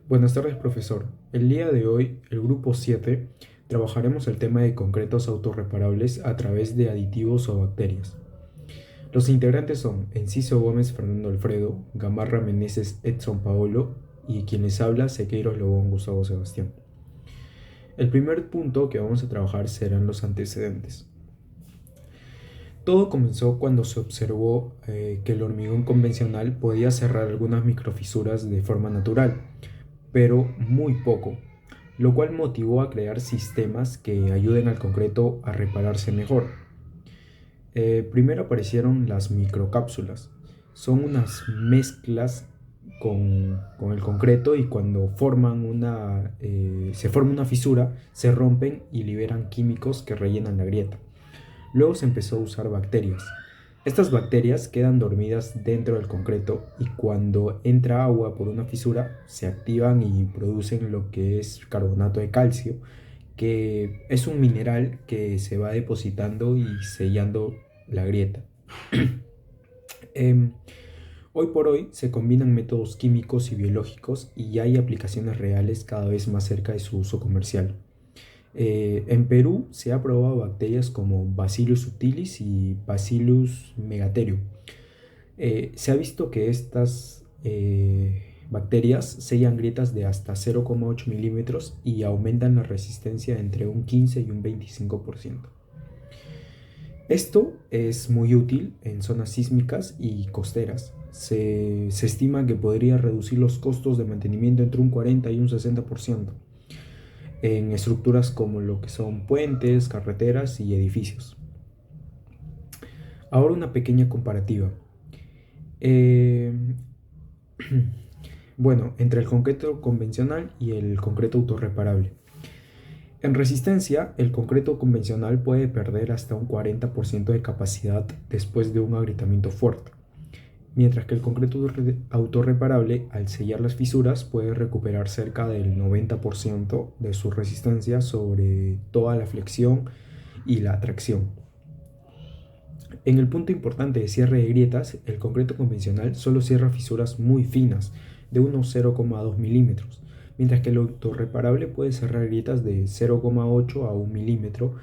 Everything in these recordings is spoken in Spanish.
Buenas tardes, profesor. El día de hoy, el grupo 7, trabajaremos el tema de concretos autorreparables a través de aditivos o bacterias. Los integrantes son Enciso Gómez, Fernando Alfredo, Gamarra Meneses, Edson Paolo y quien les habla, Sequeiros Lobón, Gustavo Sebastián. El primer punto que vamos a trabajar serán los antecedentes. Todo comenzó cuando se observó que el hormigón convencional podía cerrar algunas microfisuras de forma natural, pero muy poco, lo cual motivó a crear sistemas que ayuden al concreto a repararse mejor. Primero aparecieron las microcápsulas. Son unas mezclas con el concreto y cuando se forma una fisura, se rompen y liberan químicos que rellenan la grieta. Luego se empezó a usar bacterias. Estas bacterias quedan dormidas dentro del concreto y cuando entra agua por una fisura se activan y producen lo que es carbonato de calcio, que es un mineral que se va depositando y sellando la grieta. Em, Hoy por hoy se combinan métodos químicos y biológicos y hay aplicaciones reales cada vez más cerca de su uso comercial. En Perú se ha probado bacterias como Bacillus subtilis y Bacillus megaterium. Se ha visto que estas bacterias sellan grietas de hasta 0,8 milímetros y aumentan la resistencia entre un 15 y un 25%. Esto es muy útil en zonas sísmicas y costeras. Se estima que podría reducir los costos de mantenimiento entre un 40 y un 60% en estructuras como lo que son puentes, carreteras y edificios. Ahora una pequeña comparativa. Eh, bueno, entre el concreto convencional y el concreto autorreparable. En resistencia, el concreto convencional puede perder hasta un 40% de capacidad después de un agrietamiento fuerte, mientras que el concreto autorreparable, al sellar las fisuras, puede recuperar cerca del 90% de su resistencia sobre toda la flexión y la tracción. En el punto importante de cierre de grietas, el concreto convencional solo cierra fisuras muy finas, de unos 0,2 milímetros, mientras que el autorreparable puede cerrar grietas de 0,8 a 1 milímetro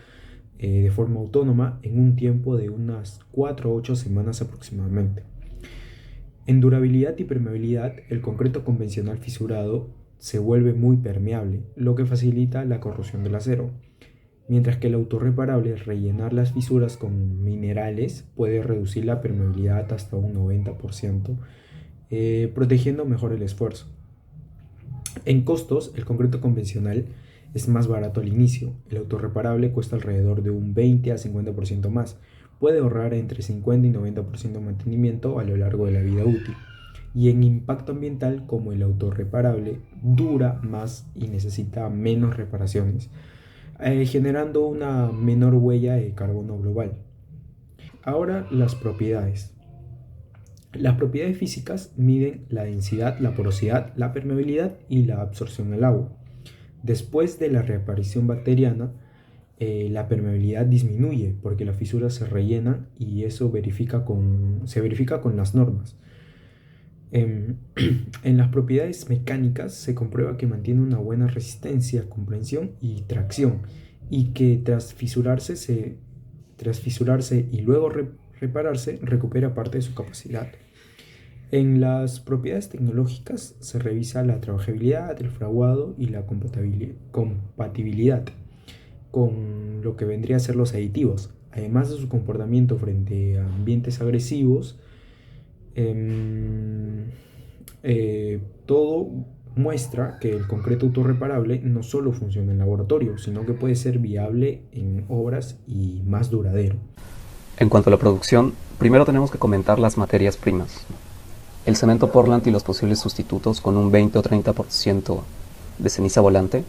de forma autónoma en un tiempo de unas 4 a 8 semanas aproximadamente. En durabilidad y permeabilidad, el concreto convencional fisurado se vuelve muy permeable, lo que facilita la corrosión del acero, mientras que el autorreparable, rellenar las fisuras con minerales, puede reducir la permeabilidad hasta un 90%, protegiendo mejor el esfuerzo. En costos, el concreto convencional es más barato al inicio, el autorreparable cuesta alrededor de un 20 a 50% más, puede ahorrar entre 50 y 90% de mantenimiento a lo largo de la vida útil. Y en impacto ambiental, como el autorreparable, dura más y necesita menos reparaciones, generando una menor huella de carbono global. Ahora las propiedades. Las propiedades físicas miden la densidad, la porosidad, la permeabilidad y la absorción al agua. Después de la reaparición bacteriana, la permeabilidad disminuye porque las fisuras se rellenan y eso se verifica con las normas. En, en las propiedades mecánicas se comprueba que mantiene una buena resistencia, comprensión y tracción y que tras fisurarse y luego repararse recupera parte de su capacidad. En las propiedades tecnológicas se revisa la trabajabilidad, el fraguado y la compatibilidad con lo que vendría a ser los aditivos, además de su comportamiento frente a ambientes agresivos. Todo muestra que el concreto autorreparable no solo funciona en laboratorio, sino que puede ser viable en obras y más duradero. En cuanto a la producción, primero tenemos que comentar las materias primas. El cemento Portland y los posibles sustitutos con un 20 o 30% de ceniza volante,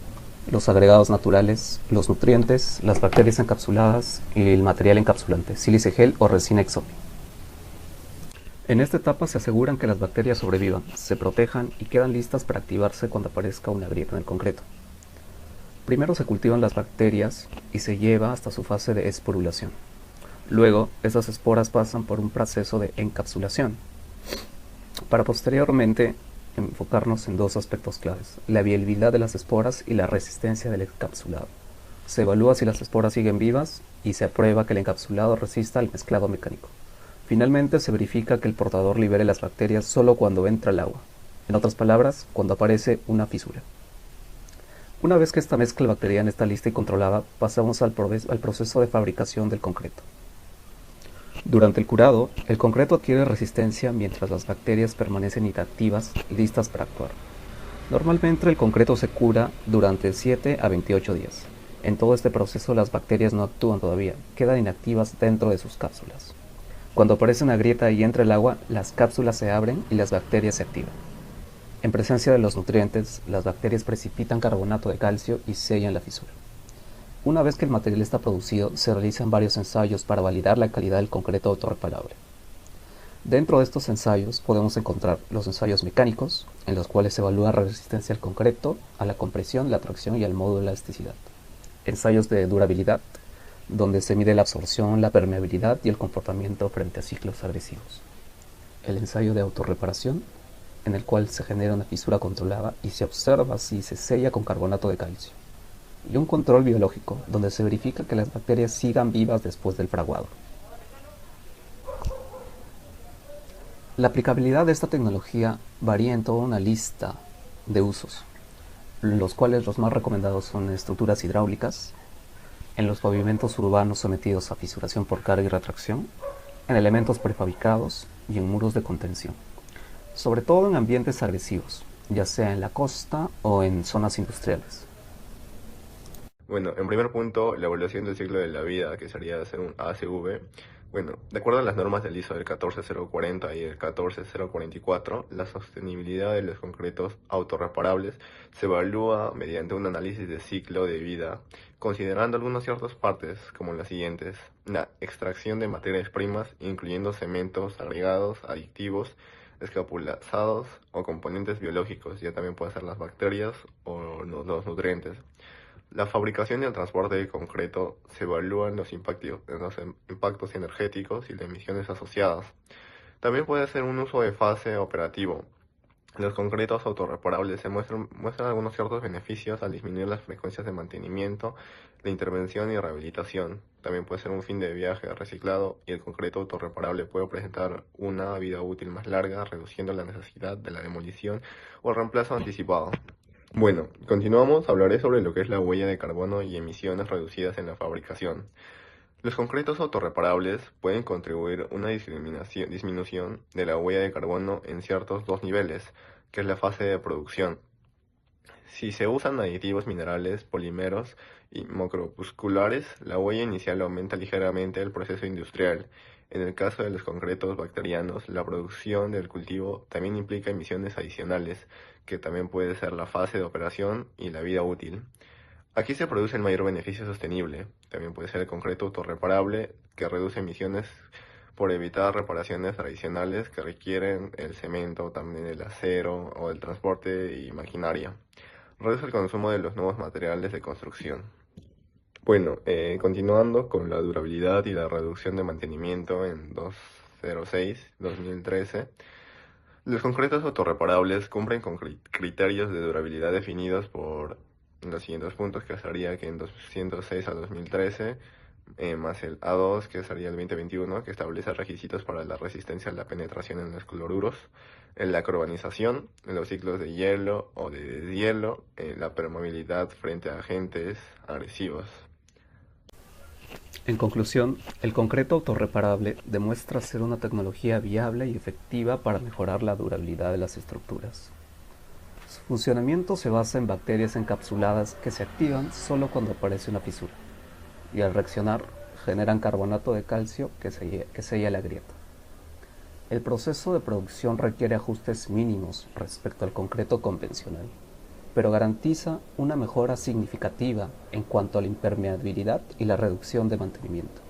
los agregados naturales, los nutrientes, las bacterias encapsuladas y el material encapsulante, sílice gel o resina exopi. En esta etapa se aseguran que las bacterias sobrevivan, se protejan y quedan listas para activarse cuando aparezca una grieta en el concreto. Primero se cultivan las bacterias y se lleva hasta su fase de esporulación. Luego, esas esporas pasan por un proceso de encapsulación, para posteriormente enfocarnos en dos aspectos claves: la viabilidad de las esporas y la resistencia del encapsulado. Se evalúa si las esporas siguen vivas y se aprueba que el encapsulado resista al mezclado mecánico. Finalmente, se verifica que el portador libere las bacterias solo cuando entra el agua. En otras palabras, cuando aparece una fisura. Una vez que esta mezcla bacteriana está lista y controlada, pasamos al proceso de fabricación del concreto. Durante el curado, el concreto adquiere resistencia mientras las bacterias permanecen inactivas, listas para actuar. Normalmente el concreto se cura durante 7 a 28 días. En todo este proceso las bacterias no actúan todavía, quedan inactivas dentro de sus cápsulas. Cuando aparece una grieta y entra el agua, las cápsulas se abren y las bacterias se activan. En presencia de los nutrientes, las bacterias precipitan carbonato de calcio y sellan la fisura. Una vez que el material está producido, se realizan varios ensayos para validar la calidad del concreto autorreparable. Dentro de estos ensayos podemos encontrar los ensayos mecánicos, en los cuales se evalúa la resistencia al concreto, a la compresión, la tracción y al módulo de elasticidad. Ensayos de durabilidad, donde se mide la absorción, la permeabilidad y el comportamiento frente a ciclos agresivos. El ensayo de autorreparación, en el cual se genera una fisura controlada y se observa si se sella con carbonato de calcio. Y un control biológico, donde se verifica que las bacterias sigan vivas después del fraguado. La aplicabilidad de esta tecnología varía en toda una lista de usos, los cuales los más recomendados son en estructuras hidráulicas, en los pavimentos urbanos sometidos a fisuración por carga y retracción, en elementos prefabricados y en muros de contención, sobre todo en ambientes agresivos, ya sea en la costa o en zonas industriales. Bueno, en primer punto, la evaluación del ciclo de la vida, que sería hacer un ACV. Bueno, de acuerdo a las normas del ISO del 14040 y el 14044, la sostenibilidad de los concretos autorreparables se evalúa mediante un análisis de ciclo de vida, considerando algunas ciertas partes, como las siguientes: la extracción de materias primas, incluyendo cementos, agregados, aditivos, escapulazados o componentes biológicos, ya también pueden ser las bacterias o los nutrientes. La fabricación y el transporte de concreto se evalúan los impactos energéticos y las emisiones asociadas. También puede ser un uso de fase operativo. Los concretos autorreparables muestran algunos ciertos beneficios al disminuir las frecuencias de mantenimiento, de intervención y rehabilitación. También puede ser un fin de viaje reciclado, y el concreto autorreparable puede presentar una vida útil más larga, reduciendo la necesidad de la demolición o el reemplazo anticipado. Bueno, continuamos. Hablaré sobre lo que es la huella de carbono y emisiones reducidas en la fabricación. Los concretos autorreparables pueden contribuir a una disminución de la huella de carbono en ciertos dos niveles, que es la fase de producción. Si se usan aditivos minerales, polímeros y macropusculares, la huella inicial aumenta ligeramente el proceso industrial. En el caso de los concretos bacterianos, la producción del cultivo también implica emisiones adicionales, que también puede ser la fase de operación y la vida útil. Aquí se produce el mayor beneficio sostenible. También puede ser el concreto autorreparable, que reduce emisiones por evitar reparaciones adicionales que requieren el cemento, también el acero o el transporte y maquinaria. Reduce el consumo de los nuevos materiales de construcción. Bueno, continuando con la durabilidad y la reducción de mantenimiento en 206-2013, los concretos autorreparables cumplen con criterios de durabilidad definidos por los siguientes puntos, que sería que en 206 a 2013, más el A2, que sería el 2021, que establece requisitos para la resistencia a la penetración en los cloruros, en la carbonización, en los ciclos de hielo o de deshielo, la permeabilidad frente a agentes agresivos. En conclusión, el concreto autorreparable demuestra ser una tecnología viable y efectiva para mejorar la durabilidad de las estructuras. Su funcionamiento se basa en bacterias encapsuladas que se activan solo cuando aparece una fisura, y al reaccionar generan carbonato de calcio que sella la grieta. El proceso de producción requiere ajustes mínimos respecto al concreto convencional, pero garantiza una mejora significativa en cuanto a la impermeabilidad y la reducción de mantenimiento.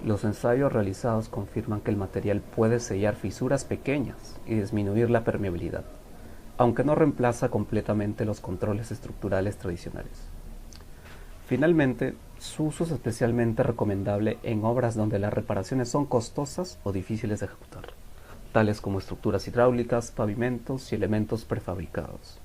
Los ensayos realizados confirman que el material puede sellar fisuras pequeñas y disminuir la permeabilidad, aunque no reemplaza completamente los controles estructurales tradicionales. Finalmente, su uso es especialmente recomendable en obras donde las reparaciones son costosas o difíciles de ejecutar, tales como estructuras hidráulicas, pavimentos y elementos prefabricados.